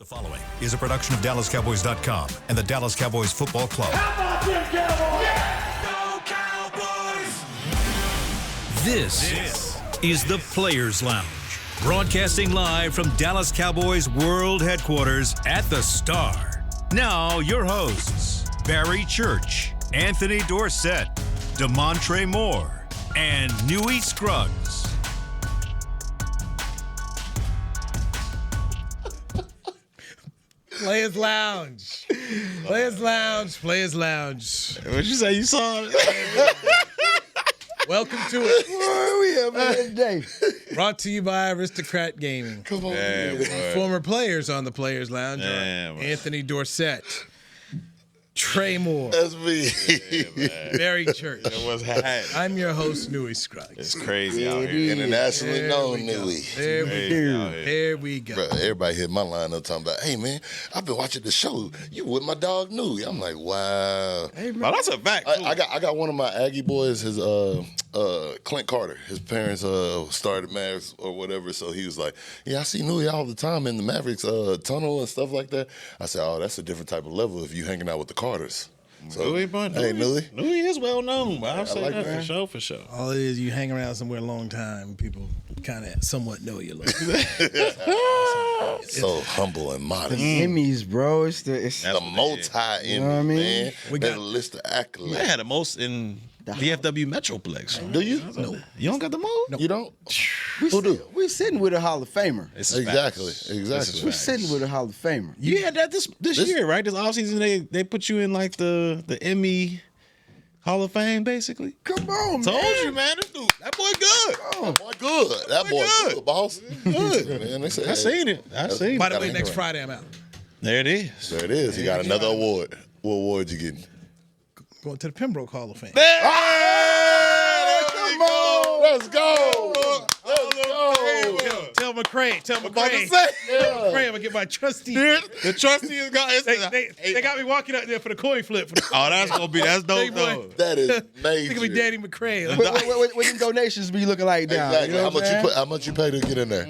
The following is a production of DallasCowboys.com and the Dallas Cowboys Football Club. How about them Cowboys? Yeah! Go Cowboys! This is the Players Lounge, broadcasting live from Dallas Cowboys World Headquarters at the Star. Now, your hosts, Barry Church, Anthony Dorsett, Damontre Moore, and Newy Scruggs. Players Lounge. Players Lounge. Players Lounge. What you say? You saw it? Welcome to it. Boy, we have a day. Brought to you by Aristocrat Gaming. Come on, Damn, man. boy. Former players on the Players Lounge are Damn, boy. Anthony Dorsett, Trey Moore, That's me. Barry Church. It was hot. I'm your host, Newy Scruggs. It's crazy out here. Internationally There known, we go. Newy. There we Crazy go. out here. There we go. Bro, everybody hit my line up talking about, hey, man, I've been watching the show. You with my dog, Newy. I'm like, wow. Oh, that's a fact. too. I got one of my Aggie boys, his Clint Carter. His parents started Mavericks or whatever, so he was like, yeah, I see Newy all the time in the Mavericks tunnel and stuff like that. I said, oh, that's a different type of level if you hanging out with the Carters. So, Newy, bro. hey, Newy. Newy is well known, but I'll say like that that. for sure, for sure. All it is, you hang around somewhere a long time, people kind of somewhat know you. Like, So humble and modest. Emmys, bro. It's the The multi-Emmy, know what I mean? man. We That got- list of accolades. They had the most in DFW Metroplex. Do you? no. You don't got the most? You don't? we Who do? We're sitting with a Hall of Famer. This is Exactly. facts. Exactly. This is We're facts. sitting with a Hall of Famer. You had that this year, right? This offseason, they put you in like the Emmy Hall of Fame, basically. Come on, man. Told you, man. This dude, that boy good. That boy good. That boy good. good, boss. Good. Man, they said, I seen it. I seen By it. the way, hang next around. Friday I'm out. There it is. There it is. He got another award. What award you getting? Going to the Pembroke Hall of Fame. Come on. Let's go. Let's go. Tell McCray. Tell About to McCray. say, McCray, I'm gonna get my trustee. the trustee has got. They got me walking out there for the coin flip. For the Oh, that's dope Big boy. though. That is It's major. gonna be Danny McCray. What them donations be looking like now? Exactly. You know How what much I'm you saying? how much you pay to get in there?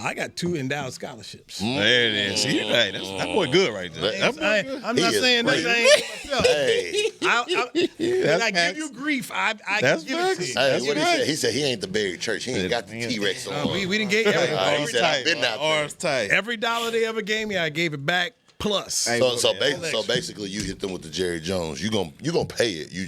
I got 2 endowed scholarships. There it is. See, hey, that boy good right there. That boy good. I'm He not is saying great. this ain't myself. Hey, When That's I give facts. you grief, I That's give it to facts. you. hey, That's what he right. said? He said he ain't the Barry Church. He ain't got the T-Rex on. We didn't get He said, I've been out there. Arms tight. every dollar they ever gave me. I gave it back plus. Hey, So basically, you hit them with the Jerry Jones. You gonna pay it. You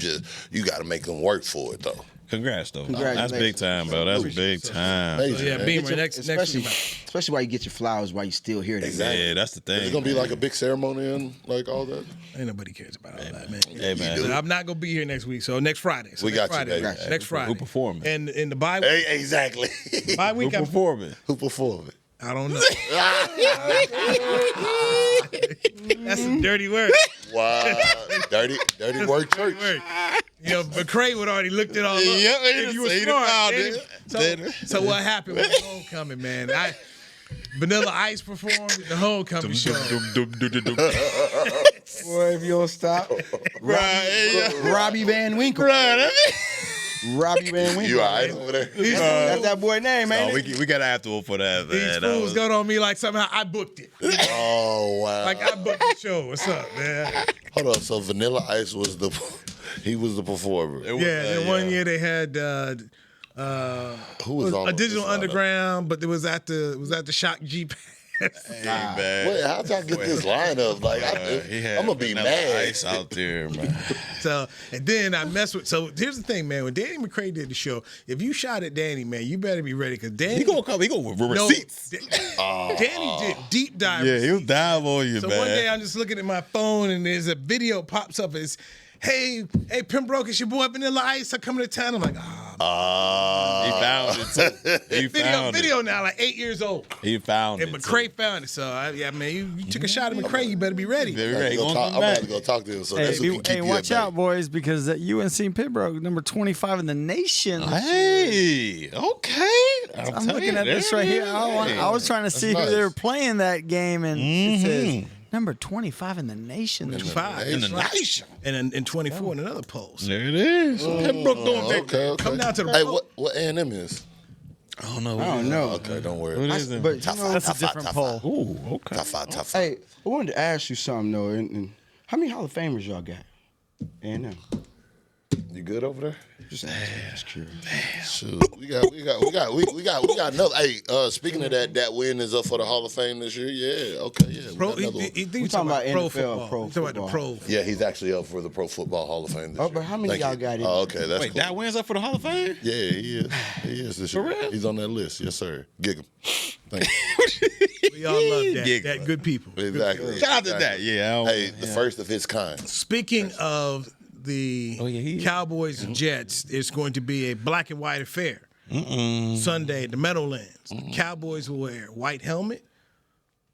got to make them work for it though. Congrats though. That's Congratulations. big time, bro. That's big time. Major, Yeah, man. Beamer next especially, week. especially while you get your flowers while you still here. Exactly. Yeah, that's the thing. It's gonna be like a big ceremony and like all that. Ain't nobody cares about all that, man. Hey man, do. I'm not gonna be here next week, so next Friday. So We next got you, Friday, baby. Got you. Next Friday. Who performing? And in the bye week, Hey, exactly. bye Who week, performing? Who performed? I don't know. That's some dirty work. Wow, dirty work church. You know, McCray would already looked it all up. Yeah, If you were he smart. found then- it. So what happened with the homecoming, man? Vanilla Ice performed at the homecoming show. Boy, if you don't stop. Right, Robbie Van Winkle. Robbie Van Winkle. You all right over there? That's that boy name, ain't Oh, it? we got after him for that, These man. fools got on me like somehow I booked it. Oh wow! Like I booked the show. What's up, man? Hold on. So Vanilla Ice was the performer. Yeah, the one year they had Who was on a this Digital lineup? Underground, but it was at the Shock G Pass. Wait, how'd y'all get this lineup? Like, I'm gonna be mad. Ice out there, man. So and then I messed with. So here's the thing, man. When Danny McCray did the show, if you shot at Danny, man, you better be ready because Danny. He gonna come. He gonna with No, receipts. Danny did deep dive. Yeah, he'll dive on you, So man. one day I'm just looking at my phone and there's a video pops up. It's hey Pembroke, it's your boy Vanilla Ice. I'm coming to town. I'm like, he found it. Too. He found video now, like 8 years old. it. He found And it. McCray found it. So man, you took a shot at McCray. You better be ready. Very I'm ready. gonna Gonna come have back. to go talk to him. So Hey, that's who can keep you watch at bay. out, boys, because UNC Pembroke, number 25 in the nation. Hey, okay. I'm looking at this right here. I was trying to see who they were playing that game, and it says number 25 in the nation. 5 in the nation. and in 24 in another poll. So There it is. Pembroke doing big. Okay. Come down to the Hey, road. what A&M is? I don't know. I don't know. Okay, don't worry. What is it? But Top you know, five, That's a different poll. Ooh, okay. Top five. hey, I wanted to ask you something though. And how many Hall of Famers y'all got? And You good over there? just curious. Shoot, we got another. Hey, speaking of that win is up for the Hall of Fame this year. Yeah, okay, yeah. We got another one. We talking about pro NFL, football. pro He's talking about the football. pro. Yeah, he's actually up for the Pro Football Hall of Fame this Oh, year. but how many Thank y'all you. got in? Oh, okay, that's Wait, cool. that wins up for the Hall of Fame? Yeah, he is. He is this year. For real? He's on that list. Yes, sir. Gig him. Thank you. We all love that. Giggle. That good people. Exactly. Shout out to that. Exactly. Yeah. Hey, the first of his kind. Speaking of the he is. Cowboys and Jets, it's going to be a black and white affair. Sunday at the Meadowlands. The Cowboys will wear white helmet,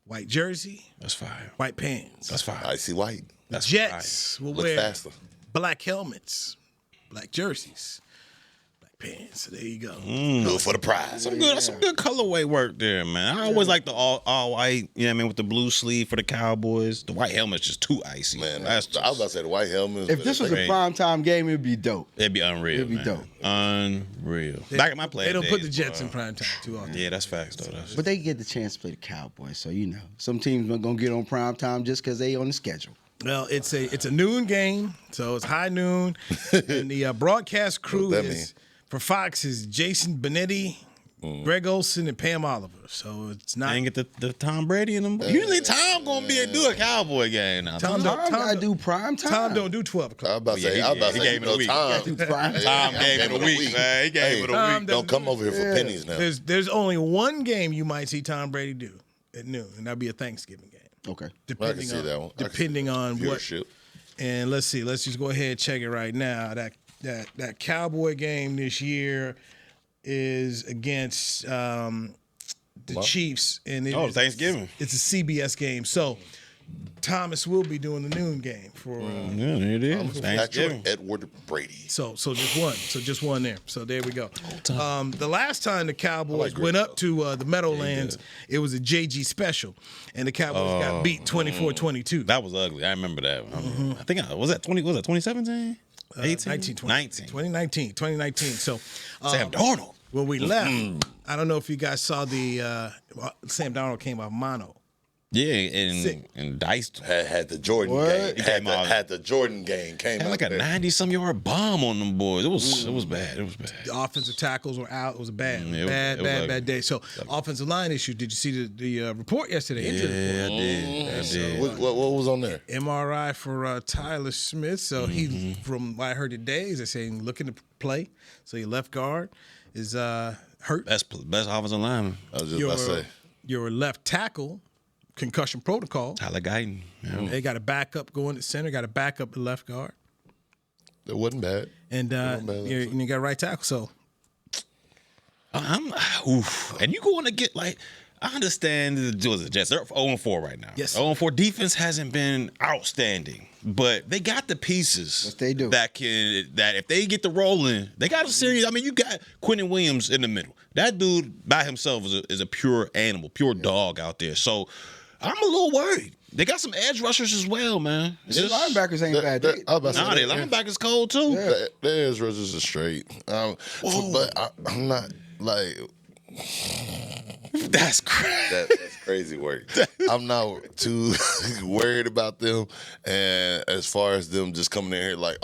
white jersey, That's fire. white pants. That's fire. Icy white. That's Jets will Look wear faster. black helmets, black jerseys, black pants. So there you go. Do it for the prize. That's some good colorway work there, man. I always like the all white, you know what I mean, with the blue sleeve for the Cowboys. The white helmet's just too icy. Man, That's just, I was about to say the white helmet. If this was a Great. primetime game, it'd be dope. it'd be unreal. It'd be man. dope. Unreal. Back at my play. They don't put the Jets in prime time too often. Yeah, that's facts though. That's But they get the chance to play the Cowboys, so you know some teams are gonna get on prime time just because they on the schedule. Well, it's a noon game, so it's high noon, and the broadcast crew What that is for Fox is Jason Benetti, Greg Olson, and Pam Oliver. So it's not. I ain't get the Tom Brady in them. Usually Tom gonna do a Cowboy game now. Tom Tom gotta don't- do prime time. Tom don't do 12 I o'clock. was about to say, Yeah, I was about he to say, gave you it a know, week. Tom. Tom gave it a week, man. He gave it a Tom week. Don't come over here for pennies now. There's only one game you might see Tom Brady do at noon, and that'll be a Thanksgiving game. Okay. Depending see on that one. I can see depending on what. Viewership. And let's see. Let's just go ahead and check it right now. That Cowboy game this year is against the Chiefs, and Thanksgiving. It's a CBS game, so Thomas will be doing the noon game for. Yeah, there it is. Thanksgiving. Patrick Edward Brady. So just one there. So there we go. The last time the Cowboys like went Greg, up to the Meadowlands, it was a JG special, and the Cowboys got beat 24-22. That was ugly. I remember that. I think was that 2017? 18? 2019. So Sam Darnold. when we left, I don't know if you guys saw the Sam Darnold came off mono. Yeah, Sick. and diced. Had the Jordan What? game. He came out- Had the Jordan game. Came Had out like a there. 90-some yard bomb on them boys. It was bad. It was bad. The offensive tackles were out. It was a bad, it was ugly. bad day. So offensive line issue. Did you see the report yesterday? Injury report. Yeah, I did. What was on there? MRI for Tyler Smith. So he, from what I heard today, is they're saying looking to play. So your left guard is hurt. Best offensive lineman. I was just about to say. Your left tackle, concussion protocol. Tyler Guyton. Yeah. They got a backup going to center. Got a backup at left guard, It wasn't bad. and you got a right tackle. So And you going to get like, I understand the Jets. They're 0-4 right now. Yes. 0-4 defense hasn't been outstanding, but they got the pieces. Yes, they do. That if they get the rolling, they got a series. I mean, you got Quentin Williams in the middle. That dude by himself is a pure animal, pure dog out there. So I'm a little worried. They got some edge rushers as well, man. The linebackers ain't bad. I was about to say, Nah, their linebackers cold too. There's rushers are straight. But I'm not like That's crazy. that's crazy work. I'm not too worried about them. And as far as them just coming in here like,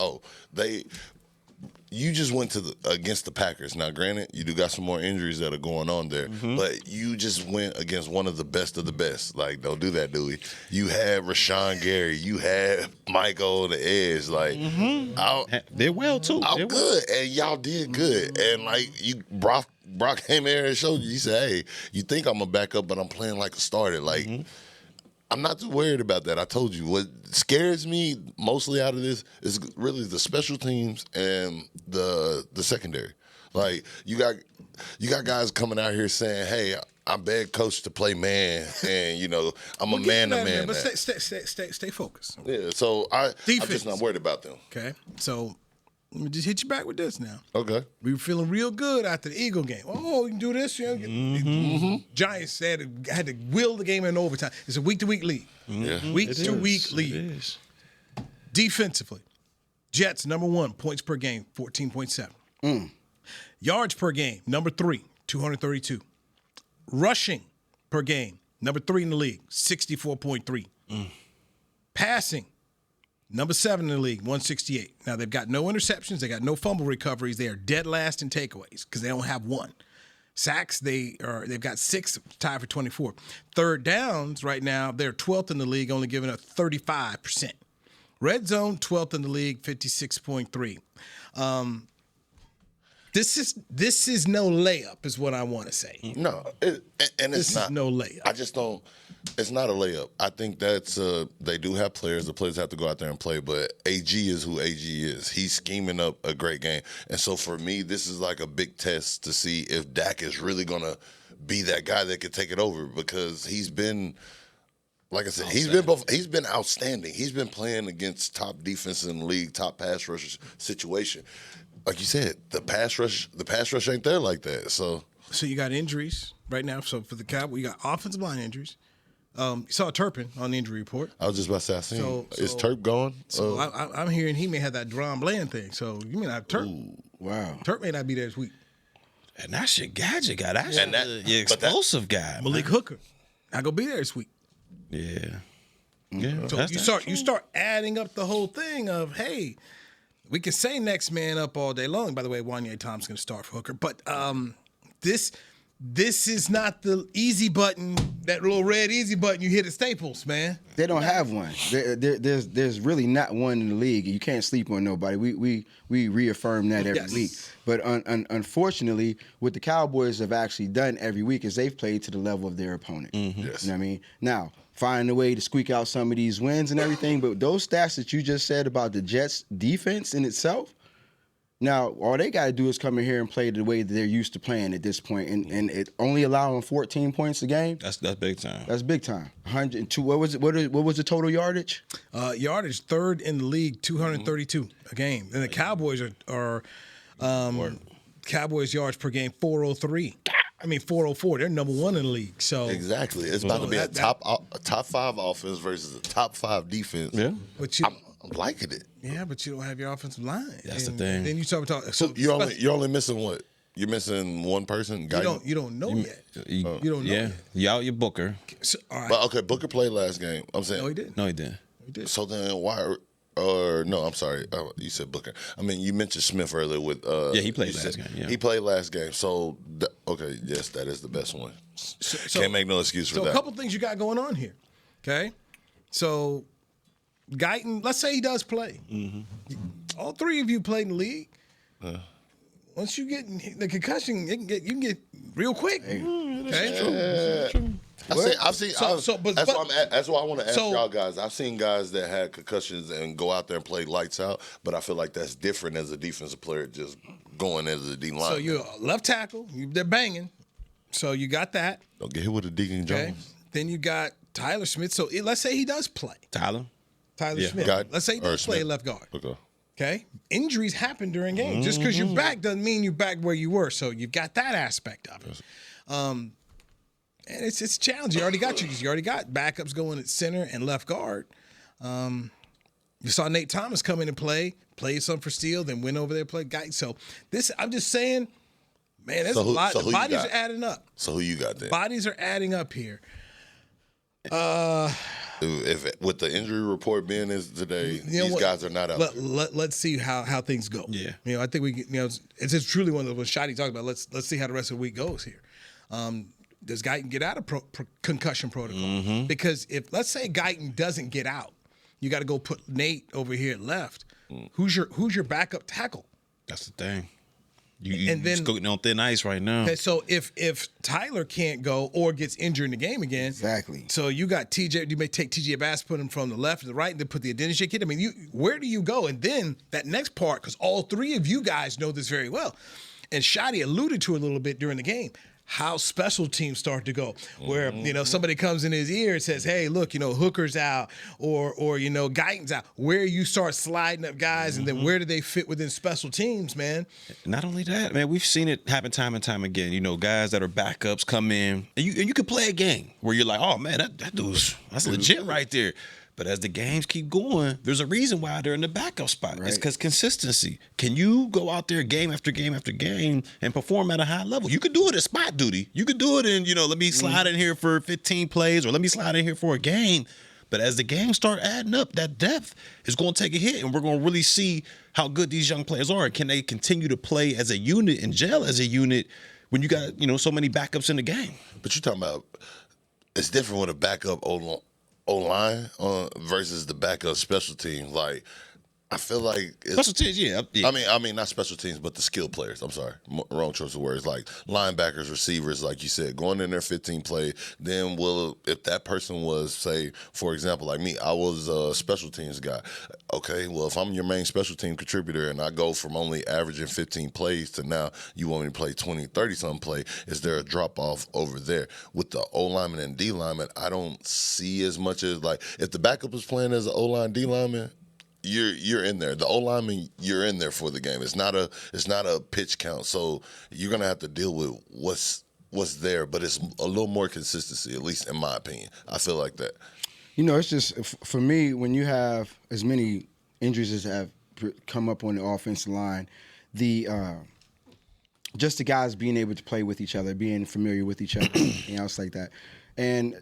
you just went against the Packers. Now, granted, you do got some more injuries that are going on there, but you just went against one of the best. Like, don't do that, Dewey. You had Rashawn Gary. You had Michael on the edge. Like, They're well too. I'm good, and y'all did good. And like Brock came in here and showed you. He said, "Hey, you think I'm a backup, but I'm playing like a starter." Like, I'm not too worried about that. I told you what scares me mostly out of this is really the special teams and the secondary. Like, you got guys coming out here saying, "Hey, I beg coach to play man, and I'm a man to man." But stay focused. Yeah, so I'm Defense. just not worried about them. Okay, so let me just hit you back with this now. Okay. We were feeling real good after the Eagle game. Oh, you can do this. Giants had to will the game in overtime. It's a week-to-week league. Yeah. Week-to-week league. Defensively, Jets, number 1, points per game, 14.7. Yards per game, number 3, 232. Rushing per game, number 3 in the league, 64.3. Passing, number 7 in the league, 168. Now, they've got no interceptions. They got no fumble recoveries. They are dead last in takeaways because they don't have one. Sacks, they've got 6, tied for 24. Third downs right now, they're 12th in the league, only giving up 35%. Red zone, 12th in the league, 56.3. This is no layup, is what I want to say. No, it's not. This is no layup. I just don't. It's not a layup. I think that's they do have players. The players have to go out there and play. But AG is who AG is. He's scheming up a great game. And so for me, this is like a big test to see if Dak is really gonna be that guy that could take it over, because he's been. Like I said, he's been outstanding. He's been playing against top defenses in the league, top pass rushers situation. Like you said, the pass rush ain't there like that. So you got injuries right now. So for the Cowboys, you got offensive line injuries. You saw Turpin on the injury report. I was just about to say, is Turp gone? So I'm hearing he may have that Deron Bland thing. So you may not have Turp. Ooh, wow. Turp may not be there this week. And that's your gadget guy. That's your explosive guy. Malik Hooker not gonna be there this week. Yeah. So you start adding up the whole thing of, hey, we can say next man up all day long. By the way, Wanye Thompson's going to start for Hooker. But this is not the easy button, that little red easy button you hit at Staples, man. They don't have one. There's really not one in the league. You can't sleep on nobody. We reaffirm that every week. But unfortunately, what the Cowboys have actually done every week is they've played to the level of their opponent. Yes. You know what I mean? Now, find a way to squeak out some of these wins and everything, but those stats that you just said about the Jets' defense in itself, now all they got to do is come in here and play the way that they're used to playing at this point, and it only allowing 14 points a game. That's big time. That's big time. 102. What was the total yardage? Yardage, third in the league, 232 a game. And the Cowboys are Cowboys yards per game, 403. 404. They're number 1 in the league. So exactly, it's about to be a top 5 offense versus a top 5 defense. Yeah, but I'm liking it. Yeah, but you don't have your offensive line. That's the thing. Then you start talking. So you're only missing what? You're missing one person. You don't know yet. You don't know yet. You out your Booker. So, all right. But okay, Booker played last game. I'm saying No, he didn't. No, he didn't. He did. So then why? Or no, I'm sorry. You said Booker. I mean, you mentioned Smith earlier with. He played last game. Yeah. He played last game. So okay, yes, that is the best one. So, can't make no excuse for that. So a couple things you got going on here. Okay, so Guyton, let's say he does play. Mm-hmm. All 3 of you played in the league. Once you get the concussion, you can get real quick. Okay. I've seen. That's why I want to ask y'all guys. I've seen guys that had concussions and go out there and play lights out, but I feel like that's different as a defensive player, just going as a D line. So you're a left tackle. They're banging. So you got that. Don't get hit with a Deacon Jones. Okay. Then you got Tyler Smith. So let's say he does play. Tyler Smith. Let's say he does play left guard. Okay. Injuries happen during games. Just because you're back doesn't mean you're back where you were. So you've got that aspect of it. And it's a challenge. You already got backups going at center and left guard. You saw Nate Thomas come in and play some for Steele, then went over there and played guy. So I'm just saying, man, there's a lot. The bodies are adding up. So who you got there? Bodies are adding up here. If with the injury report being is today, these guys are not out. Let's see how things go. Yeah, I think it's just truly one of those. When Shotty talks about, let's see how the rest of the week goes here. Does Guyton get out of concussion protocol? Mm-hmm. Because if, let's say, Guyton doesn't get out, you got to go put Nate over here at left. Who's your backup tackle? That's the thing. You're scooting on thin ice right now. Okay, so if Tyler can't go or gets injured in the game again, exactly. So you got TJ. You may take TJ Bass, put him from the left to the right, and then put the Adeniji kid. I mean, where do you go? And then that next part, because all 3 of you guys know this very well, and Shotty alluded to it a little bit during the game. How special teams start to go, where somebody comes in his ear and says, "Hey, look, Hooker's out, or Guyton's out." Where you start sliding up guys, and then where do they fit within special teams, man? Not only that, man, we've seen it happen time and time again. Guys that are backups come in, and you can play a game where you're like, "Oh man, that's legit right there." But as the games keep going, there's a reason why they're in the backup spot. Right. It's because consistency. Can you go out there game after game after game and perform at a high level? You could do it at spot duty. You could do it in, let me slide in here for 15 plays or let me slide in here for a game. But as the games start adding up, that depth is going to take a hit, and we're going to really see how good these young players are. Can they continue to play as a unit and gel as a unit when you got, so many backups in the game? But you're talking about it's different with a backup O-line versus the backup special team. Like, I feel like it's, Special teams, yeah. I mean, not special teams, but the skilled players. I'm sorry, wrong choice of words. Like linebackers, receivers, like you said, going in there 15 play. Then if that person was, say, for example, like me, I was a special teams guy. Okay, well, if I'm your main special team contributor and I go from only averaging 15 plays to now you want me to play 20, 30-something play, is there a drop-off over there? With the O-lineman and D-lineman, I don't see as much as, like, if the backup is playing as an O-line, D-lineman, you're in there. The O-lineman, you're in there for the game. It's not a pitch count. So you're gonna have to deal with what's there, but it's a little more consistency, at least in my opinion. I feel like that. It's just, for me, when you have as many injuries as have come up on the offensive line, just the guys being able to play with each other, being familiar with each other, it's like that. And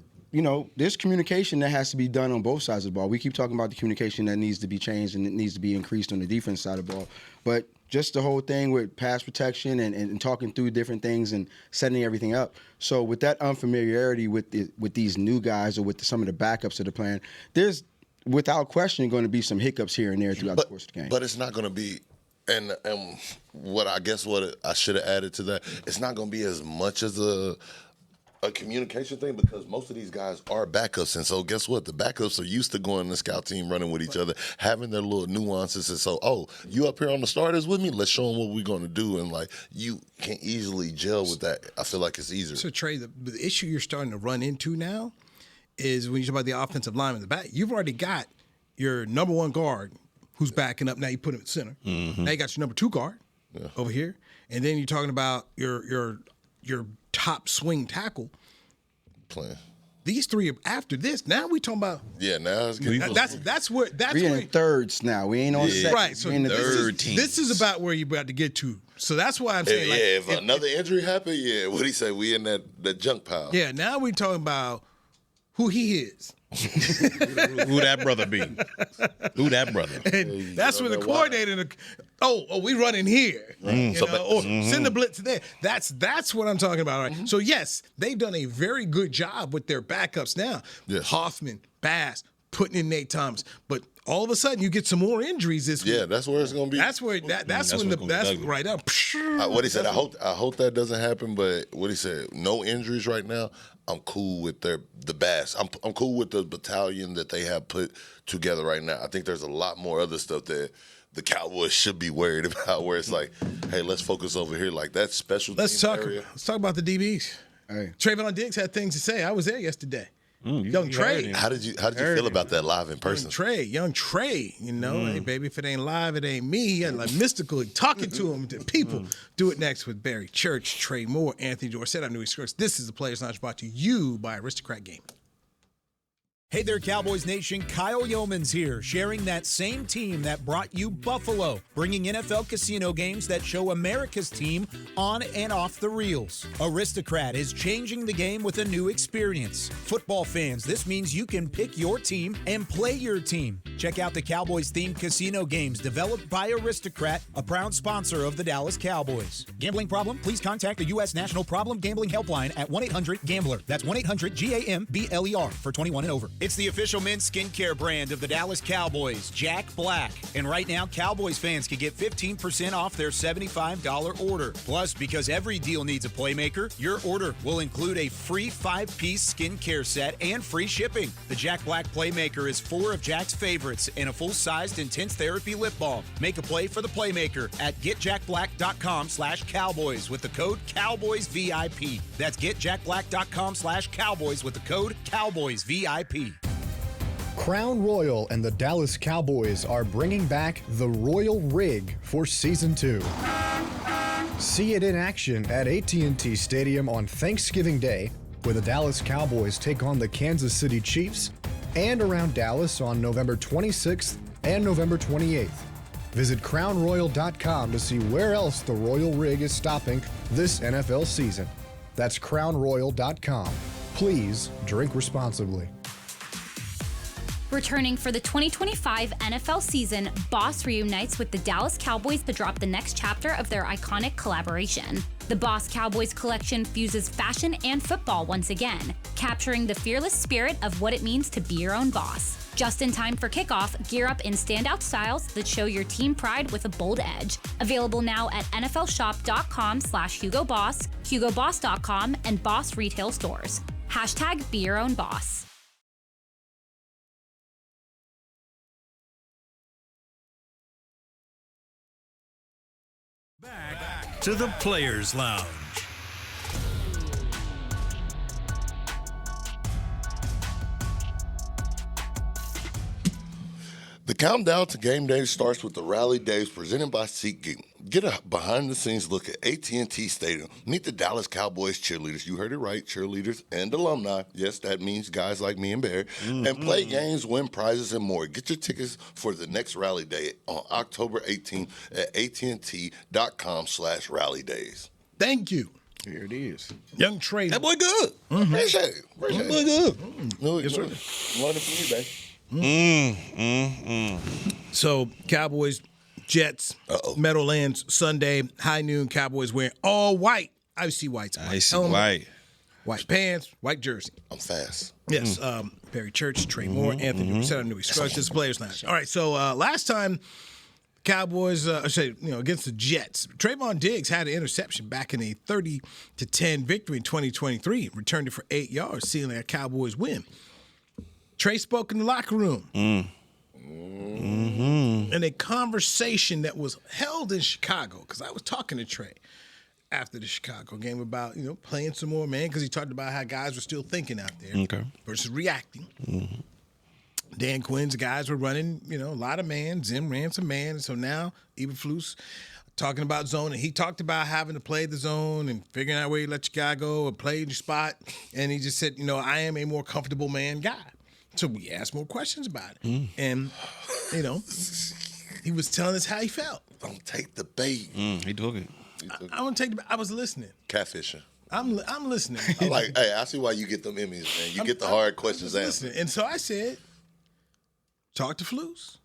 there's communication that has to be done on both sides of the ball. We keep talking about the communication that needs to be changed and it needs to be increased on the defense side of the ball. But just the whole thing with pass protection and talking through different things and setting everything up. So with that unfamiliarity with these new guys or with some of the backups that are playing, there's without question going to be some hiccups here and there throughout the course of the game. But it's not going to be. And what I should have added to that, it's not going to be as much as a communication thing because most of these guys are backups. And so guess what? The backups are used to going to the scout team, running with each other, having their little nuances. And so, you up here on the starters with me? Let's show them what we're going to do. And, like, you can easily gel with that. I feel like it's easier. So, Trey, the issue you're starting to run into now is when you talk about the offensive line in the back, you've already got your number one guard who's backing up. Now you put him at center. Mm-hmm. Now you got your number two guard over here. And then you're talking about your top swing tackle playing. These three are after this. Now we talking about now it's good. That's where we're in thirds now. We ain't on second. Right. So this is about where you're about to get to. So that's why I'm saying if another injury happened, what'd he say? We in that junk pile. Yeah, now we talking about who he is. Who that brother be? Who that brother? And that's when the coordinator. We running here. Send the blitz there. That's what I'm talking about. Right. Mm-hmm. So yes, they've done a very good job with their backups now. Yes. Hoffman, Bass, putting in Nate Thomas, but all of a sudden you get some more injuries this week. Yeah, that's where it's going to be. That's where that's right up. What he said. I hope that doesn't happen. But what he said, no injuries right now. I'm cool with the Bass. I'm cool with the battalion that they have put together right now. I think there's a lot more other stuff that the Cowboys should be worried about. Where it's like, hey, let's focus over here. Like that special. Let's talk about the DBs. Hey. Trayvon Diggs had things to say. I was there yesterday. Young Trey. How did you feel about that live in person? Young Trey, hey baby, if it ain't live, it ain't me. He had like mystical talking to him, to people. Do it next with Barry Church, Trey Moore, Anthony Dorsett. I'm Newy Scruggs. This is the Players Lounge brought to you by Aristocrat Gaming. Hey there, Cowboys Nation. Kyle Yeomans here, sharing that same team that brought you Buffalo, bringing NFL casino games that show America's team on and off the reels. Aristocrat is changing the game with a new experience. Football fans, this means you can pick your team and play your team. Check out the Cowboys-themed casino games developed by Aristocrat, a proud sponsor of the Dallas Cowboys. Gambling problem? Please contact the U.S. National Problem Gambling Helpline at 1-800-GAMBLER. That's 1-800-GAMBLER for 21 and over. It's the official men's skincare brand of the Dallas Cowboys, Jack Black. And right now, Cowboys fans can get 15% off their $75 order. Plus, because every deal needs a playmaker, your order will include a free 5-piece skincare set and free shipping. The Jack Black Playmaker is 4 of Jack's favorites and a full-sized intense therapy lip balm. Make a play for the Playmaker at getjackblack.com/Cowboys with the code CowboysVIP. That's getjackblack.com/Cowboys with the code CowboysVIP. Crown Royal and the Dallas Cowboys are bringing back the Royal Rig for Season 2. See it in action at AT&T Stadium on Thanksgiving Day, where the Dallas Cowboys take on the Kansas City Chiefs, and around Dallas on November 26th and November 28th. Visit crownroyal.com to see where else the Royal Rig is stopping this NFL season. That's crownroyal.com. Please drink responsibly. Returning for the 2025 NFL season, Boss reunites with the Dallas Cowboys to drop the next chapter of their iconic collaboration. The Boss Cowboys collection fuses fashion and football once again, capturing the fearless spirit of what it means to be your own boss. Just in time for kickoff, gear up in standout styles that show your team pride with a bold edge. Available now at nflshop.com/HugoBoss, HugoBoss.com, and Boss retail stores. Hashtag be your own boss. Back to the Players Lounge. The countdown to game day starts with the Rally Days presented by SeatGeek. Get a behind-the-scenes look at AT&T Stadium. Meet the Dallas Cowboys cheerleaders. You heard it right, cheerleaders and alumni. Yes, that means guys like me and Barry. And play games, win prizes, and more. Get your tickets for the next Rally Day on October 18th at AT&T.com/Rally Days. Thank you. Here it is. Young Trey. That boy good. Appreciate it. That boy good. Yes, sir. Learning from you, babe. So, Cowboys, Jets, Meadowlands, Sunday, high noon, Cowboys wearing all white. I see whites. I see white. White pants, white jersey. I'm fast. Yes. Barry Church, Trey Moore, Anthony Newy Scruggs. This is Players Lounge. All right, so last time Cowboys, against the Jets, Trayvon Diggs had an interception back in a 30-10 victory in 2023, returned it for 8 yards, sealing a Cowboys win. Trey spoke in the locker room. In a conversation that was held in Chicago, because I was talking to Trey after the Chicago game about, playing some more, man, because he talked about how guys were still thinking out there versus reacting. Dan Quinn's guys were running, a lot of man. Zim ran some man. And so now, Eberflus talking about zone, and he talked about having to play the zone and figuring out where you let your guy go and play in your spot. And he just said, I am a more comfortable man guy. So we asked more questions about it. And, he was telling us how he felt. Don't take the bait. He took it. I don't take the bait. I was listening. Catfishing. I'm listening. I see why you get them Emmys, man. You get the hard questions answered. And so I said, talk to Flus.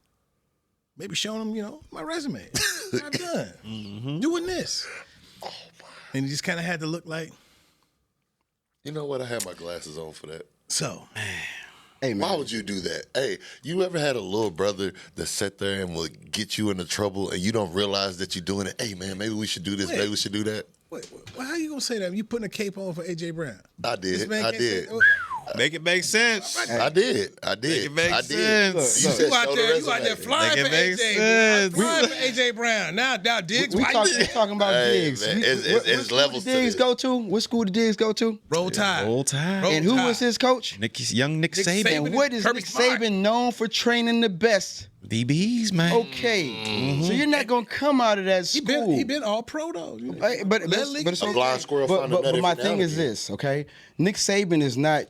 Maybe show him, my resume. What I've done. Doing this. Oh, my. And he just kind of had to look like. You know what? I had my glasses on for that. So, hey, man. Why would you do that? Hey, you ever had a little brother that sat there and would get you into trouble and you don't realize that you're doing it? Hey, man, maybe we should do this. Maybe we should do that. Wait, how you going to say that? You putting a cape on for A.J. Brown? I did. Make it make sense. I did. Make it make sense. You out there flying for A.J. Flying for A.J. Brown. Now Diggs. We talking about Diggs. Man, it's levels to Diggs go to? What school did Diggs go to? Roll Tide. And who was his coach? Young Nick Saban. And what is Nick Saban known for training the best? DBs, man. Okay. So you're not going to come out of that school. He been all pro, though. But it's a blind squirrel. But my thing is this, okay? Nick Saban is not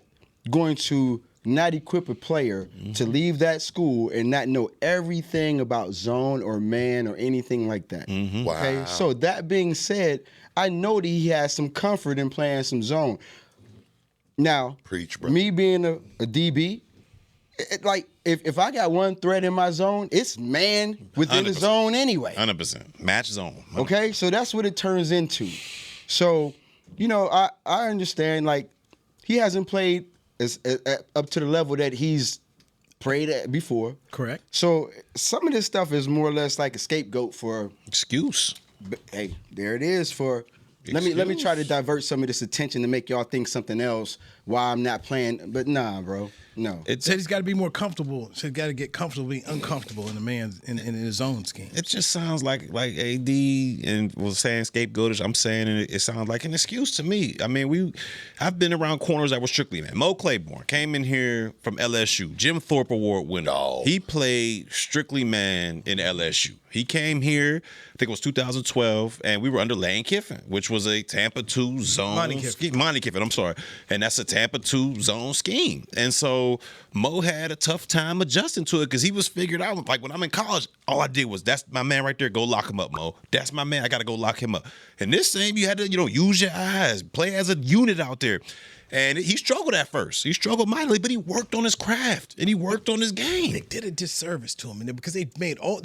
going to not equip a player to leave that school and not know everything about zone or man or anything like that. Wow. Okay? So that being said, I know that he has some comfort in playing some zone. Now, preach, bro. Me being a DB, if I got one threat in my zone, it's man within 100%. The zone anyway. 100%. Match zone. 100%. Okay? So that's what it turns into. So, I understand, he hasn't played up to the level that he's played at before. Correct. So some of this stuff is more or less like a scapegoat for excuse. Hey, there it is for. Let me try to divert some of this attention to make y'all think something else while I'm not playing. But nah, bro, no. It said he's got to be more comfortable. He's got to get comfortable being uncomfortable in the man's in his own scheme. It just sounds like AD and was saying scapegoatish. I'm saying it sounds like an excuse to me. I mean, I've been around corners that were strictly man. Mo Claiborne came in here from LSU. Jim Thorpe Award winner. Oh. He played strictly man in LSU. He came here, I think it was 2012, and we were under Lane Kiffin, which was a Tampa 2 zone. Monty Kiffin, I'm sorry. And that's a Tampa 2 zone scheme. And so Mo had a tough time adjusting to it because he was figured out. Like when I'm in college, all I did was, that's my man right there. Go lock him up, Mo. That's my man. I got to go lock him up. And this same, you had to, use your eyes, play as a unit out there. And he struggled at first. He struggled mightily, but he worked on his craft and he worked on his game. They did a disservice to him because they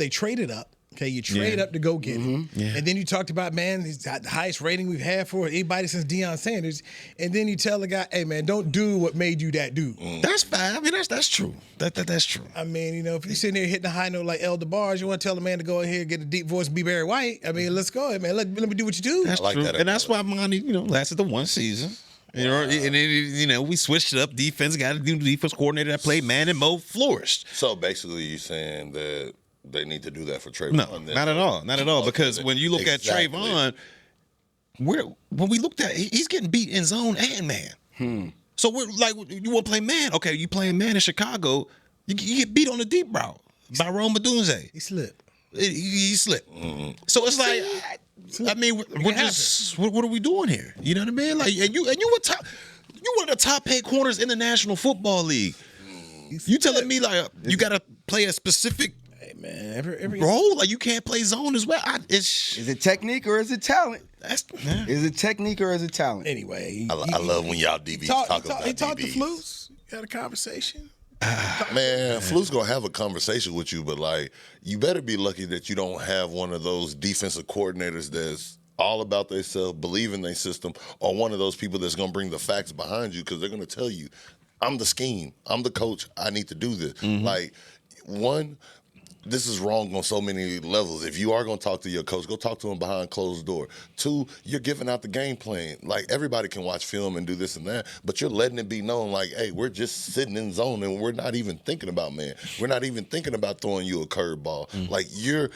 traded up. Okay, you trade up to go get him. Yeah. And then you talked about, man, he's got the highest rating we've had for anybody since Deion Sanders. And then you tell the guy, hey, man, don't do what made you that dude. That's fine. I mean, that's true. That's true. I mean, if you're sitting there hitting a high note like El DeBarge, you want to tell the man to go ahead and get a deep voice and be Barry White. I mean, let's go ahead, man. Let me do what you do. That's true. And that's why Monty, lasted the one season. And then, we switched it up. Defense got a new defense coordinator that played man, and Mo flourished. So basically, you're saying that they need to do that for Trayvon? No, not at all. Not at all. Because when you look at Trayvon, when we looked at, he's getting beat in zone and man. So we're like, you want to play man? Okay, you playing man in Chicago, you get beat on the deep route by Rome Odunze. He slipped. He slipped. So it's like, I mean, we're just, what are we doing here? You know what I mean? Like, and you one of the top paid corners in the National Football League. You telling me like you got to play a specific role? Like you can't play zone as well. Is it technique or is it talent? Is it technique or is it talent? Anyway, I love when y'all DBs talk about he talked DBs. to Flus. Had a conversation. Man, Flu's gonna have a conversation with you, but like, you better be lucky that you don't have one of those defensive coordinators that's all about themselves, believe in their system, or one of those people that's gonna bring the facts behind you because they're gonna tell you, I'm the scheme, I'm the coach, I need to do this. Like, one, this is wrong on so many levels. If you are going to talk to your coach, go talk to him behind closed door. Two, you're giving out the game plan. Like, everybody can watch film and do this and that, but you're letting it be known, like, hey, we're just sitting in zone and we're not even thinking about man. We're not even thinking about throwing you a curveball. Like, you're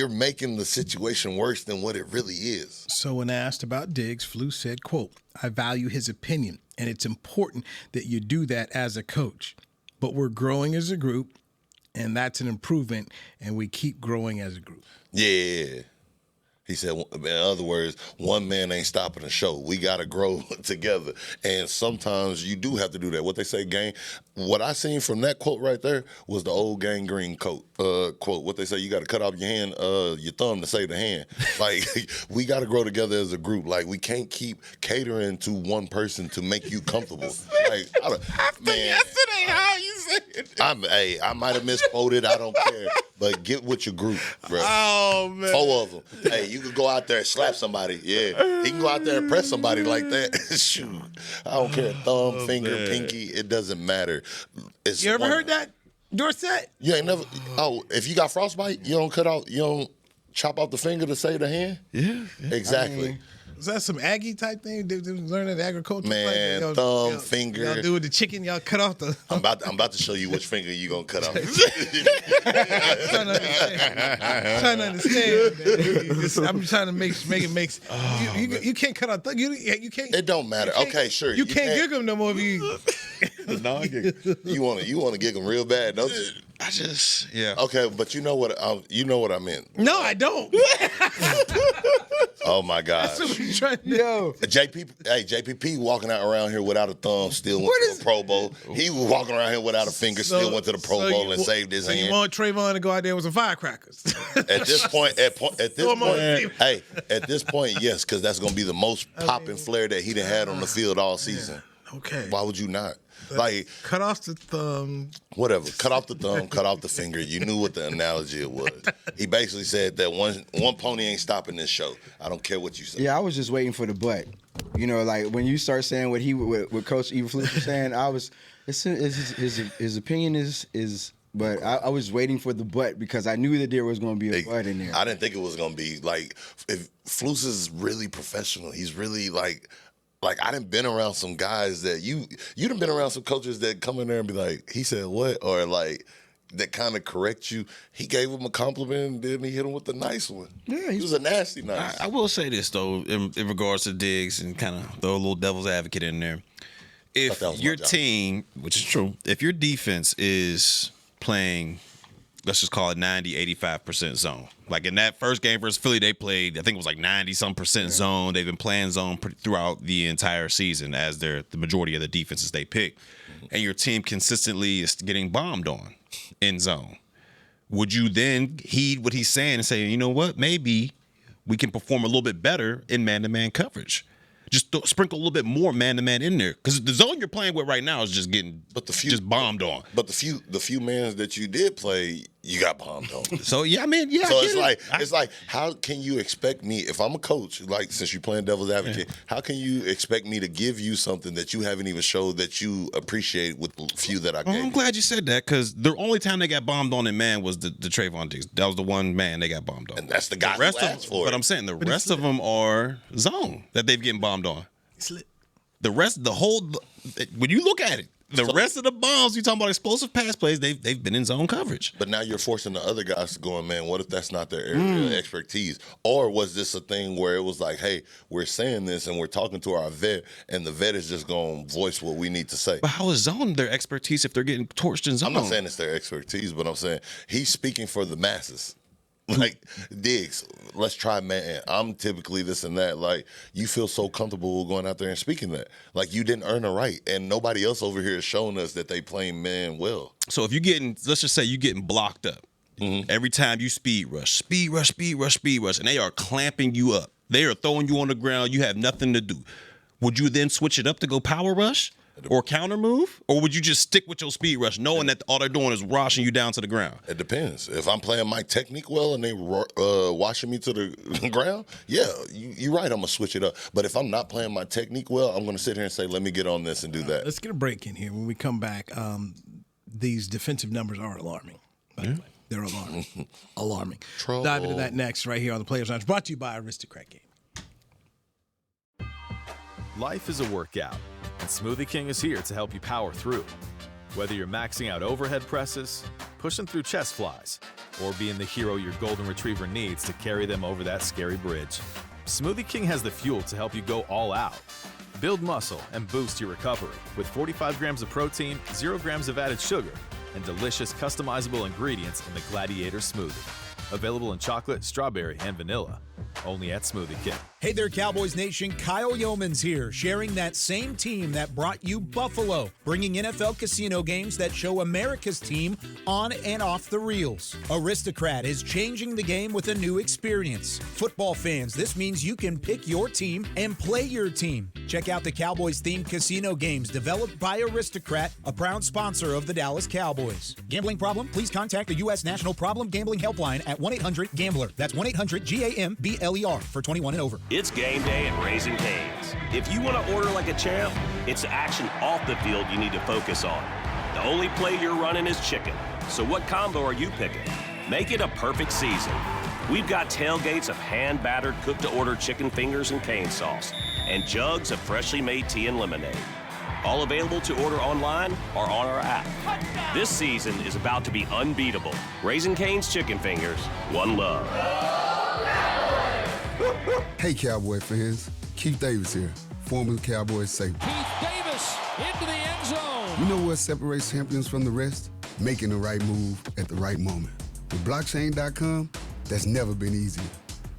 making the situation worse than what it really is. So when asked about Diggs, Flu said, quote, I value his opinion, and it's important that you do that as a coach. But we're growing as a group, and that's an improvement, and we keep growing as a group. Yeah. He said, in other words, one man ain't stopping the show. We got to grow together. And sometimes you do have to do that. What they say, gang, what I seen from that quote right there was the old Gang Green quote. What they say, you got to cut off your hand, your thumb to save the hand. Like, we got to grow together as a group. Like, we can't keep catering to one person to make you comfortable. Like, yesterday, how you say it? I might have misquoted. I don't care. But get with your group, bro. Oh, man. 4 of them. Hey, you could go out there and slap somebody. Yeah. He can go out there and press somebody like that. Shoot. I don't care. Thumb, finger, pinky. It doesn't matter. You ever heard that, Dorsett? You ain't never. Oh, if you got frostbite, you don't chop off the finger to save the hand? Yeah. Exactly. Is that some Aggie type thing? They learning agriculture? Man, thumb, finger. Y'all do with the chicken. Y'all cut off the. I'm about to show you which finger you gonna cut off. I'm trying to understand. I'm trying to make it makes. You can't cut off. You can't. It don't matter. Okay, sure. You can't gig them no more if you. No, you want to gig them real bad, don't you? Yeah. Okay, but you know what I meant. No, I don't. Oh my God. Yo. JPP walking out around here without a thumb, still went to the Pro Bowl. He was walking around here without a finger, still went to the Pro Bowl and saved his hand. You want Trayvon to go out there with some firecrackers? At this point, yes, because that's gonna be the most popping flare that he done had on the field all season. Okay. Why would you not? Like, cut off the thumb. Whatever. Cut off the thumb, cut off the finger. You knew what the analogy it was. He basically said that one pony ain't stopping this show. I don't care what you say. Yeah, I was just waiting for the butt. Like when you start saying what Coach Eberflus was saying, his opinion is. But I was waiting for the butt because I knew that there was going to be a butt in there. I didn't think it was going to be like, if Flus is really professional. He's really like I done been around some guys that you done been around some coaches that come in there and be like, he said what? Or like, that kind of correct you. He gave him a compliment and then he hit him with the nice one. Yeah, he was a nasty nice. I will say this, though, in regards to Diggs, and kind of throw a little devil's advocate in there. If your team, which is true, if your defense is playing let's just call it 90, 85% zone. Like in that first game versus Philly, they played, I think it was like 90-some% zone. They've been playing zone throughout the entire season as the majority of the defenses they pick. And your team consistently is getting bombed on in zone. Would you then heed what he's saying and say, you know what, maybe we can perform a little bit better in man-to-man coverage? Just sprinkle a little bit more man-to-man in there, because the zone you're playing with right now is just getting just bombed on. But the few mans that you did play, you got bombed on. So yeah, I mean, yeah. So it's like, how can you expect me, if I'm a coach, like since you're playing devil's advocate, how can you expect me to give you something that you haven't even showed that you appreciate with the few that I gave? I'm glad you said that, because the only time they got bombed on in man was the Trayvon Diggs. That was the one man they got bombed on, and that's the guy who asked for it. But I'm saying the rest of them are zone that they've getting bombed on. The rest, when you look at it, the rest of the bombs, you're talking about explosive pass plays, they've been in zone coverage. But now you're forcing the other guys to go, man, what if that's not their area of expertise? Or was this a thing where it was like, hey, we're saying this and we're talking to our vet, and the vet is just going to voice what we need to say? But how is zone their expertise if they're getting torched in zone? I'm not saying it's their expertise, but I'm saying he's speaking for the masses. Like, Diggs, let's try man. I'm typically this and that. Like, you feel so comfortable going out there and speaking that. Like, you didn't earn a right. And nobody else over here is showing us that they playing man well. So if you're getting, let's just say you're getting blocked up. Every time you speed rush, and they are clamping you up. They are throwing you on the ground. You have nothing to do. Would you then switch it up to go power rush? Or counter move? Or would you just stick with your speed rush knowing that all they're doing is rushing you down to the ground? It depends. If I'm playing my technique well and they washing me to the ground, yeah, you're right, I'm going to switch it up. But if I'm not playing my technique well, I'm going to sit here and say, let me get on this and do that. Let's get a break in here. When we come back, these defensive numbers are alarming, by the way. They're alarming. Alarming. Trouble. Dive into that next right here on the Players Lounge, brought to you by Aristocrat Game. Life is a workout, and Smoothie King is here to help you power through. Whether you're maxing out overhead presses, pushing through chest flies, or being the hero your golden retriever needs to carry them over that scary bridge, Smoothie King has the fuel to help you go all out. Build muscle and boost your recovery with 45 grams of protein, 0 grams of added sugar, and delicious customizable ingredients in the Gladiator Smoothie. Available in chocolate, strawberry, and vanilla. Only at Smoothie King. Hey there, Cowboys Nation. Kyle Yeomans here, sharing that same team that brought you Buffalo, bringing NFL casino games that show America's team on and off the reels. Aristocrat is changing the game with a new experience. Football fans, this means you can pick your team and play your team. Check out the Cowboys-themed casino games developed by Aristocrat, a proud sponsor of the Dallas Cowboys. Gambling problem? Please contact the U.S. National Problem Gambling Helpline at 1-800-GAMBLER. That's 1-800-GAMBLER for 21 and over. It's game day at Raising Cane's. If you want to order like a champ, it's the action off the field you need to focus on. The only play you're running is chicken. So what combo are you picking? Make it a perfect season. We've got tailgates of hand-battered, cooked-to-order chicken fingers and cane sauce, and jugs of freshly made tea and lemonade. All available to order online or on our app. This season is about to be unbeatable. Raising Cane's Chicken Fingers, one love. Hey, Cowboy fans. Keith Davis here, former Cowboys safety. Keith Davis into the end zone. You know what separates champions from the rest? Making the right move at the right moment. With blockchain.com, that's never been easier.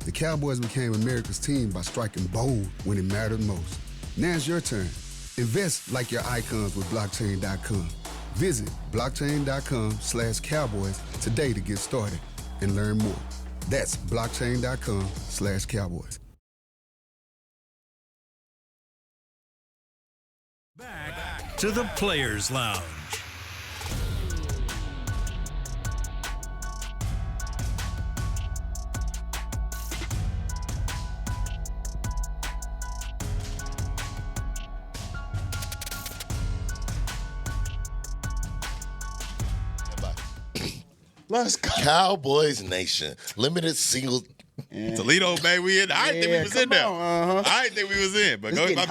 The Cowboys became America's team by striking bold when it mattered most. Now it's your turn. Invest like your icons with blockchain.com. Visit blockchain.com/Cowboys today to get started and learn more. That's blockchain.com/Cowboys. Back to the Players Lounge. Let's go. Cowboys Nation. Limited single. Toledo, baby, we in. I didn't think we was in there. I didn't think we was in, but go ahead. My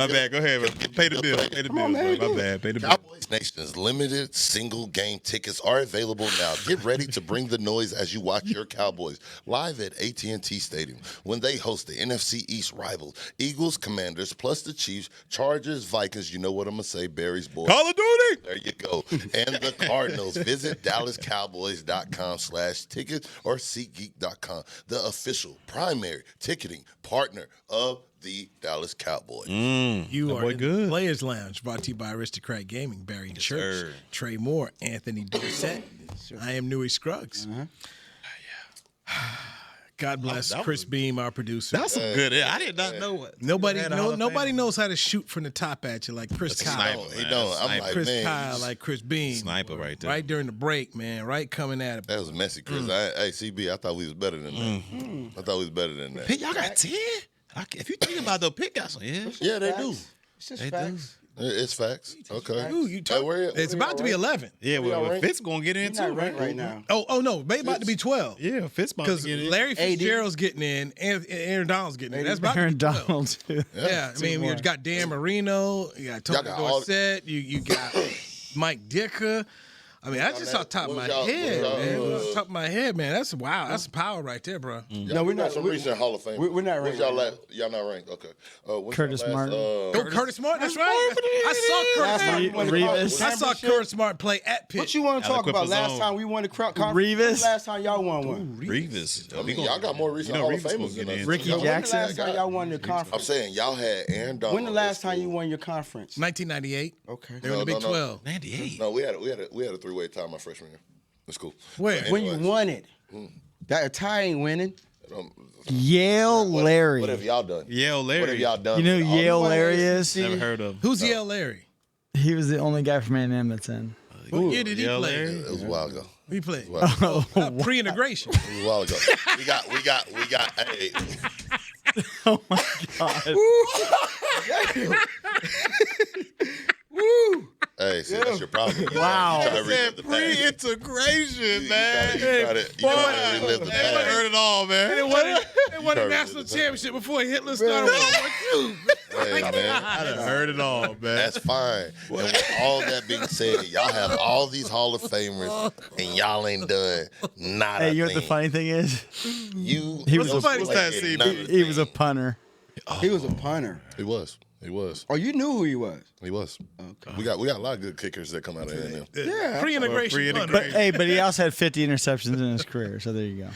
bad. Go ahead. Pay the bill. Pay the bill. My bad. Pay the bill. Cowboys Nation's limited single game tickets are available now. Get ready to bring the noise as you watch your Cowboys live at AT&T Stadium when they host the NFC East rivals, Eagles, Commanders, plus the Chiefs, Chargers, Vikings. You know what I'm gonna say, Barry's boys. Call of Duty. There you go. And the Cardinals. Visit DallasCowboys.com/tickets or SeatGeek.com, the official primary ticketing partner of the Dallas Cowboys. You are in the Players Lounge, brought to you by Aristocrat Gaming, Barry Church, Trey Moore, Anthony Dorsett. I am Newy Scruggs. God bless Chris Beam, our producer. That's some good. I did not know what. Nobody knows how to shoot from the top at you like Chris Kyle. He don't. I'm like, Chris man, Kyle, like Chris Beam. Sniper right there. Right during the break, man. Right coming at it. that was messy, Chris. Hey, CB, I thought we was better than that. I thought we was better than that. Pitt, y'all got 10? If you think about the Pitt, got some. Yeah, they do. It's just facts. It's facts. Okay. Ooh, it's about to be 11. Yeah, well, Fitz going to get in too, right now. Oh no, they about to be 12. Yeah, Fitz about to Because get in. Larry Fitzgerald's getting in, and Aaron Donald's getting in. That's about Aaron to be 12. Donald, too. Yeah, I mean, you got Dan Marino, you got Tony Dorsett, you got Mike Dicker. I mean, that's just off the top of my head, man. Off the top of my head, man. That's wow. That's power right there, bro. No, we're not some recent Hall of Fame. We're not ranked. Y'all not ranked. Okay. Curtis Martin. Curtis Martin. That's right. I saw Curtis Martin. I saw Curtis Martin play at Pitt. What you want to talk about? Last time we won the conference. Revis. Last time y'all won one. Revis. I mean, y'all got more recent Hall of Famers than us. Ricky Jackson. When the last time y'all won the conference? I'm saying y'all had Aaron Donald. When the last time you won your conference? 1998. Okay. They were in the Big 12. 98. No, we had a three-way tie my freshman year. That's cool. Where? When you won it. That tie ain't winning. Yale Larry. What have y'all done? Yale Larry. What have y'all done? You know who Yale Larry is? Never heard of him. Who's Yale Larry? He was the only guy from A&M that's in. What year did he play? It was a while ago. He played Pre-integration. It was a while ago. We got. Hey. Oh my God. Woo! Hey, see, that's your problem. Wow. You said pre-integration, man. You try to relive the I past. heard it all, man. They won a national championship before Hitler started World War II. Hey, man. I done heard it all, man. That's fine. And with all that being said, y'all have all these Hall of Famers, and y'all ain't done not Hey, a you know thing. what the funny thing is? He was a punter. He was a punter. He was. Oh, you knew who he was. He was. Okay. We got a lot of good kickers that come out of A&M. Yeah. Pre-integration. But he also had 50 interceptions in his career, so there you go.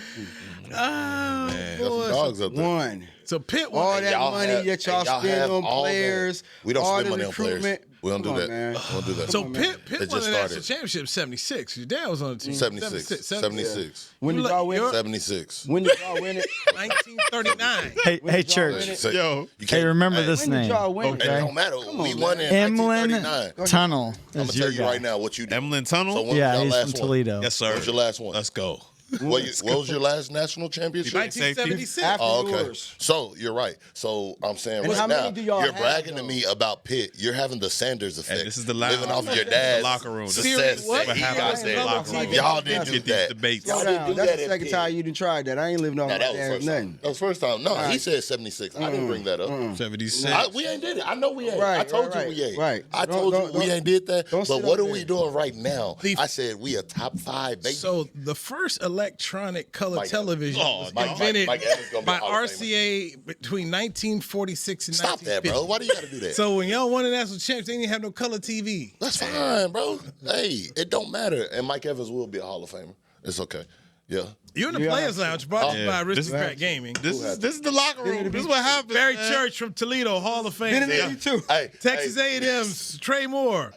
Got some dogs up there. One. So Pitt won. All that money that y'all spend on players. We don't all spend the money on players. recruitment. We don't do Come on, that. man. We don't do that. So Pitt It won just the national started. championship in 76. Your dad was on the team. 76. 76. When did y'all win it? 76. When did y'all win it? 1939. Hey, Church. Yo, Hey, remember this When did name. y'all win It it? don't matter. We won in Emlyn 1939. Tunnel I'm going is to your tell you guy. right now what you did. Emlyn Tunnel? So when was Yeah, your he's last from one? Toledo. Yes, sir. What was your last one? Let's go. What was your last national championship? 1976. After Oh, okay. yours. So you're right. So I'm saying And right how many now, do y'all you're have, bragging though? to me about Pitt. You're having the Sanders effect. Hey, this is the locker living off room. your dad's locker room. success What? that he What got happened? there. Locker room. Y'all didn't do Get these that. debates. Y'all Slow didn't down. do That's that the at second Pitt. time you done tried that. I ain't living off Now, my that was dad's first time. nothing. That was first time. No, he said 76. I didn't bring that up. 76. We ain't did it. I know we ain't. Right, I told right, you we ain't. right. I Don't- told you don't- we ain't did that. don't But sit what up are we there. doing right now? I said we a top 5, baby. So the first electronic color Mike television Evans. was invented Mike Evans gonna be by a Hall of Famer. RCA between 1946 and Stop that, 1950. bro. Why do you got to do that? So when y'all won the national championship, they didn't have no color TV. That's fine, bro. Hey, it don't matter. And Mike Evans will be a Hall of Famer. It's okay. Yeah. You're in the Players Lounge, brought to you by Aristocrat Gaming. This is the locker room. This is what happens. Barry man. Church from Toledo, Hall of Fame. Hey, Texas A&M's Trey Moore.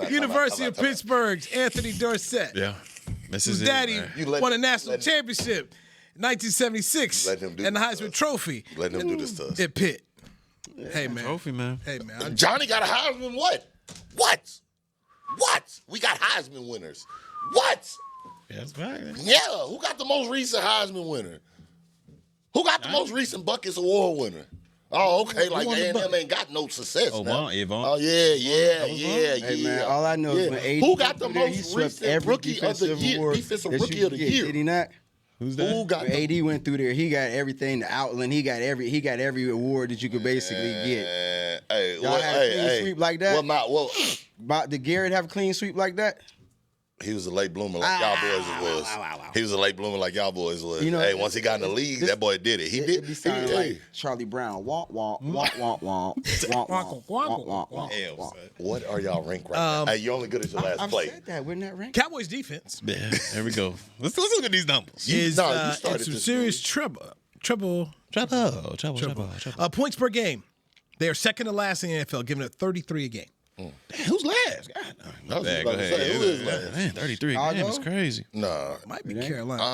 University of Pittsburgh's Anthony Dorsett. Yeah. This Whose is daddy it, won a national championship in 1976 Let him do and the this Heisman Trophy Let him do this to us. at Pitt. Hey, man. Trophy, man. Hey, man. Johnny got a Heisman what? What? We got Heisman winners. What? Yeah, that's right. Yeah. Who got the most recent Heisman winner? Who got the most recent Buckets Award winner? Oh, okay. Like A&M ain't got no success now. Yvonne. Oh, yeah. Hey, man, all I know is when AD Who got the went through there, he most swept recent every rookie of the defensive year? award Defensive that rookie you of the could get, year. Did he not? Who's that? Who got When AD went through there, he got everything. The Outland, he got every award that you could basically get. Hey, Y'all had a clean sweep like that? Did Did Garrett have a clean sweep like that? He was a late bloomer like y'all boys was. He was a late bloomer like y'all boys was. You know, hey, once he got in the league, that boy did it. He did. It be sounding like Charlie Brown. Womp, womp, womp, womp, womp, womp, womp, womp, womp, womp. What are y'all ranked right now? Hey, you're only good as your last play. I said that. We're not ranked. Cowboys defense. Yeah, there we go. Let's look at these numbers. Is started some this serious trouble. Points per game. They are second to last in the NFL, giving it 33 a game. Damn, who's last? God, I was just about to say, who is last? Man, 33 a game is crazy. Nah. Might be Carolina. I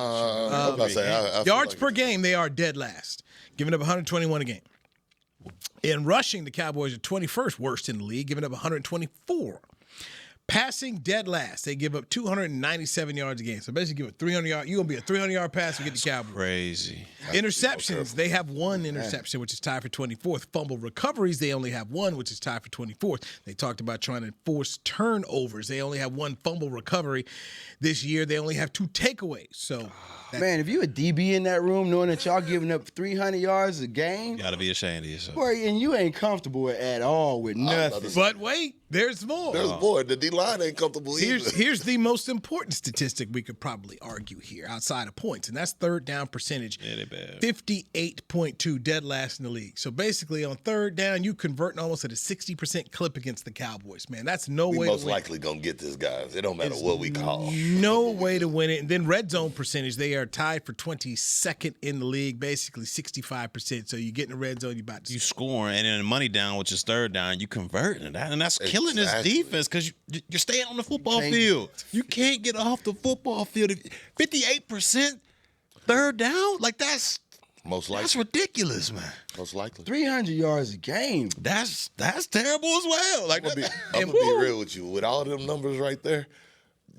was about to say, I Yards feel per like game, they are dead last, giving up 121 a game. In rushing, the Cowboys are 21st worst in the league, giving up 124. Passing, dead last. They give up 297 yards a game. So basically, give up 300 yards. You're going to be a 300-yard pass to get the Cowboys. Crazy. Interceptions, they have one interception, which is tied for 24th. Fumble recoveries, they only have one, which is tied for 24th. They talked about trying to force turnovers. They only have one fumble recovery this year. They only have 2 takeaways. So, man, if you a DB in that room knowing that y'all giving up 300 yards a game, you got to be ashamed of yourself. boy, and you ain't comfortable at all with nothing. But wait, there's more. There's more. The D-line ain't comfortable either. Here's the most important statistic we could probably argue here outside of points, and that's third down percentage. Yeah, they bad. 58.2, dead last in the league. So basically, on third down, you converting almost at a 60% clip against the Cowboys. Man, that's no way to win. We most likely going to get this, guys. It don't matter what we call. No way to win it. And then red zone percentage, they are tied for 22nd in the league, basically 65%. So you get in the red zone, you scoring, and then the money down, which is third down, you converting that, and that's killing this defense because you're staying on the football field. You can't get off the football field. 58% third down, like that's ridiculous, man. Most likely 300 yards a game. That's terrible as well. Like I'm gonna be real with you. With all them numbers right there,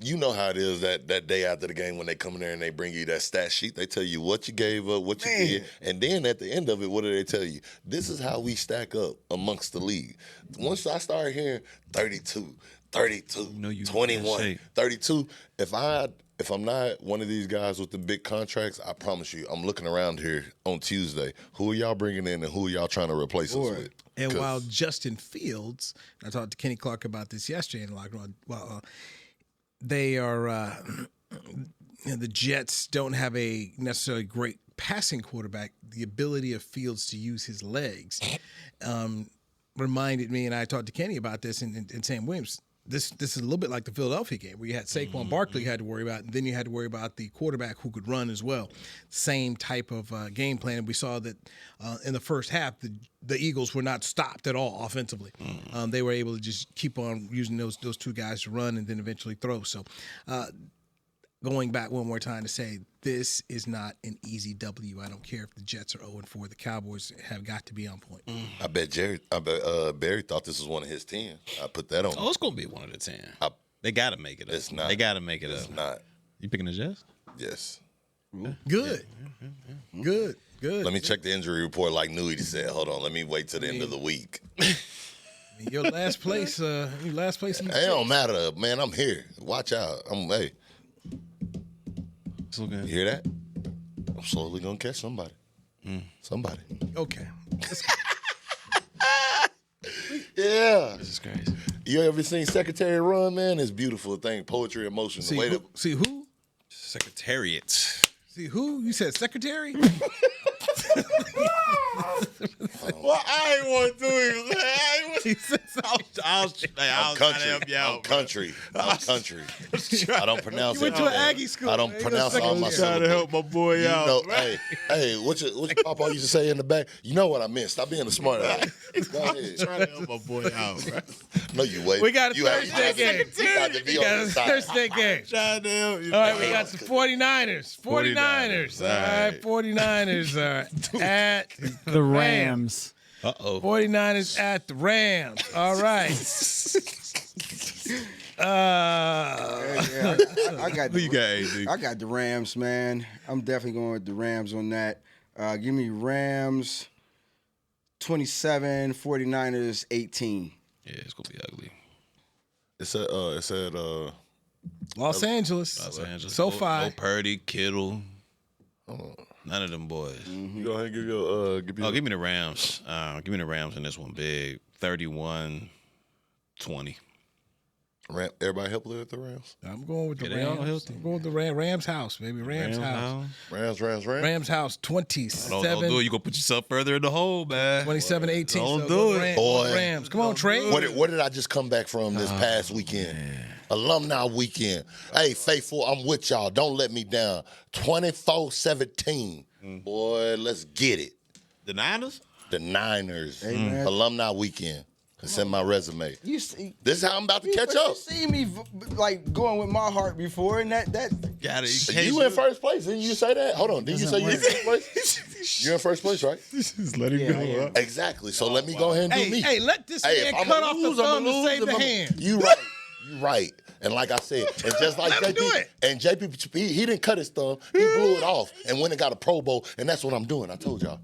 you know how it is that day after the game when they come in there and they bring you that stat sheet. They tell you what you gave up, what you did, and then at the end of it, what do they tell you? This is how we stack up amongst the league. Once I start hearing 32, 21, 32, if I'm not one of these guys with the big contracts, I promise you, I'm looking around here on Tuesday. Who are y'all bringing in and who are y'all trying to replace us with? And while Justin Fields, I talked to Kenny Clark about this yesterday in the locker room, they are the Jets don't have a necessarily great passing quarterback. The ability of Fields to use his legs reminded me, and I talked to Kenny about this and Sam Williams. This is a little bit like the Philadelphia game where you had Saquon Barkley you had to worry about, and then you had to worry about the quarterback who could run as well. Same type of game plan. And we saw that in the first half, the Eagles were not stopped at all offensively. They were able to just keep on using those 2 guys to run and then eventually throw. So going back one more time to say this is not an easy W. I don't care if the Jets are 0-4. The Cowboys have got to be on point. I bet Barry thought this was one of his 10. I put that on. Oh, it's going to be one of the 10. They got to make it up. It's not. They got to make it up. It's not. You picking the Jets? Yes. Good. Good. Let me check the injury report like Newy said. Hold on. Let me wait till the end of the week. Your last place. In the it don't matter, man. I'm here. Watch out. Hey. You hear that? I'm slowly gonna catch somebody. Somebody. Okay. Yeah. This is crazy. You ever seen Secretary run, man? It's beautiful thing. Poetry, emotion. See who? Secretariat. See who? You said secretary? Well, I ain't want to do it. I was trying to help you out. I'm country. I don't pronounce You went to an Aggie school. I don't pronounce all my syllables. Trying to help my boy out. Know, hey, what your papa used to say in the back? You know what I meant. Stop being a smart ass. Go ahead. Trying to help my boy out, bro. No, you wait. We got a Thursday game. We got a Thursday game. Trying to help you. All right, we got the 49ers. 49ers. All right, 49ers are at the Rams. 49ers at the Rams. All right. I got Who you got, AD? I got the Rams, man. I'm definitely going with the Rams on that. Give me Rams 27, 49ers 18. Yeah, it's gonna be ugly. It's at Los Angeles. So far. No Purdy, Kittle. None of them boys. You go ahead and give your give me the Rams. Give me the Rams in this one big. 31-20. Everybody healthy at the Rams? I'm going with the Yeah, they all Rams. healthy. I'm going with the Rams house, baby. Rams house. Rams. House 27. Don't do it. You gonna put yourself further in the hole, man. 27-18. Don't so do go it. Rams. Boy. Rams. Come on, Trey. What did I just come back from this past weekend? Alumni weekend. Hey, faithful, I'm with y'all. Don't let me down. 24-17. Boy, let's get it. The Niners? The Niners. man. Alumni weekend. It's in my resume. You see, This is how I'm about to catch but up. You see me like going with my heart before, and that Got it. You in first place. Didn't you say that? Hold on. Didn't you say you in first place? You're in first place, right? Just let him go. Exactly. So let me go ahead and do me. Hey, let this Hey, man if cut I'ma off lose, the I'ma thumb to lose, save the I'ma- hand. You right. You right. And like I said, and just like Let him do JP, it. and JP, he didn't cut his thumb. He blew it off and went and got a Pro Bowl, and that's what I'm doing. I told y'all.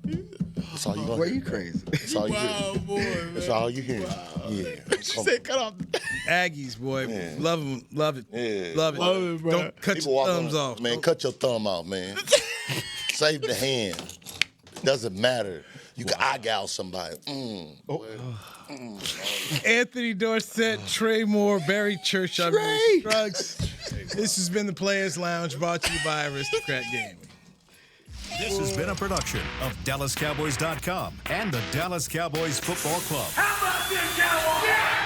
That's all you gonna boy, hear. you crazy. That's all you hear. That's all you hear. Yeah. Come on. Cut off. Aggies, boy. Yeah. Love them. Love it. Yeah. Love it. bro. Don't cut People your walk thumbs on, off. Man, cut your thumb off, man. Save the hand. It doesn't matter. You can eye gouge somebody. Anthony Dorsett, Trey Moore, Barry Church, I'm Newy Scruggs. This has been the Players Lounge, brought to you by Aristocrat Gaming. This has been a production of DallasCowboys.com and the Dallas Cowboys Football Club. How about this, Cowboys? Yeah!